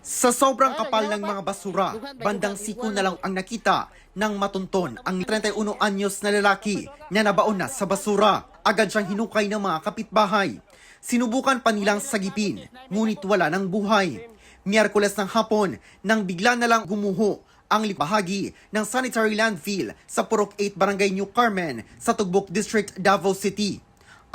Sa sobrang kapal ng mga basura, bandang siko na lang ang nakita ng matunton ang 31 anyos na lalaki na nabaon na sa basura. Agad siyang hinukay ng mga kapitbahay. Sinubukan pa nilang sagipin, ngunit wala ng buhay. Miyerkules ng hapon, nang bigla na lang gumuho ang bahagi ng sanitary landfill sa Purok 8 Barangay New Carmen sa Tugbok District, Davao City.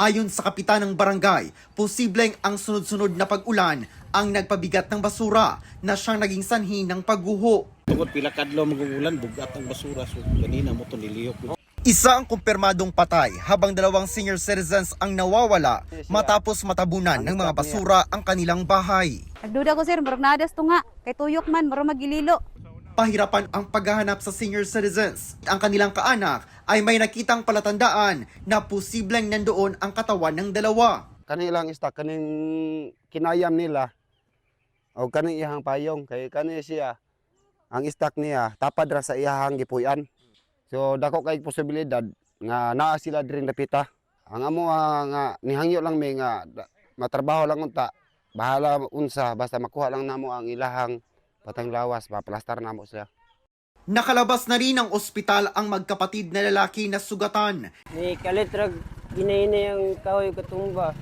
Ayon sa kapitan ng barangay, posibleng ang sunod-sunod na pag-ulan ang nagpabigat ng basura na siyang naging sanhi ng pagguho. Tungod pila kadlaw magugulan, bugat ang basura. So ganina mo to niliyok. Isa ang kumpirmadong patay habang dalawang senior citizens ang nawawala matapos matabunan ng mga basura ang kanilang bahay. Nagduda ko sir, marag nadas to nga. Kay tuyok man, marag magililo. Pahirapan ang paghahanap sa senior citizens. Ang kanilang kaanak ay may nakitang palatandaan na posibleng nandoon ang katawan ng dalawa. Kanilang istak, kaning kinayam nila, o kaning ihang payong, kay kani siya, ang istak niya, tapad ra sa ihang gipuyan. So, dako kay posibilidad nga naa sila diri napita. Ang amo nga nihangyo lang may nga matrabaho lang unta, bahala unsa, basta makuha lang namo ang ilahang patang lawas, maplastar namo sila. Nakalabas na rin ng ospital ang magkapatid na lalaki na sugatan. Ni kalitrag ginaina yung kahoy katumba.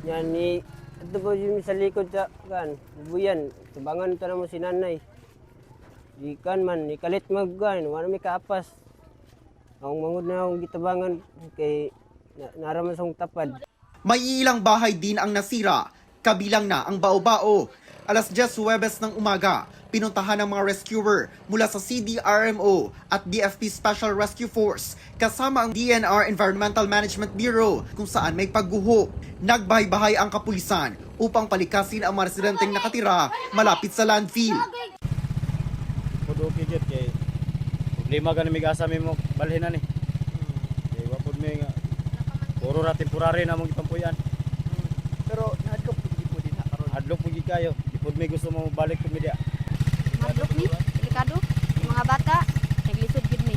Yan ni ato po yung sa likod sa kan buyan. Tubangan ta na mo si nanay. Di kan man ni kalit maggan wala may kaapas. Ang mangud na akong gitabangan kay naraman sa tapad. May ilang bahay din ang nasira, kabilang na ang bao-bao. Alas 10 Huwebes ng umaga, pinuntahan ng mga rescuer mula sa CDRMO at DFP Special Rescue Force kasama ang DNR Environmental Management Bureau kung saan may pagguho. Nagbahay-bahay ang kapulisan upang palikasin ang mga residenteng nakatira malapit sa landfill. Puduki jud kay problema gani mig-asa mo balhinan ni. Kay wapod mi nga puro ra temporary na mong gitampuyan. Pero nadlok po din na karon. Adlok po gid kayo. Ipod mi gusto mo balik ko media. Madlok ni, delikado. Mga bata, naglisod gid ni.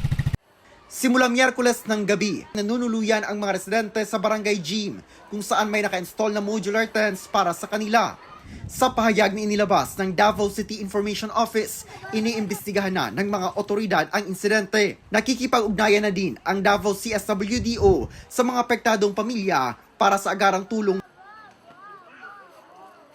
Simula Miyerkules ng gabi, nanunuluyan ang mga residente sa Barangay Gym kung saan may naka-install na modular tents para sa kanila. Sa pahayag na inilabas ng Davao City Information Office, iniimbestigahan na ng mga otoridad ang insidente. Nakikipag-ugnayan na din ang Davao CSWDO sa mga apektadong pamilya para sa agarang tulong.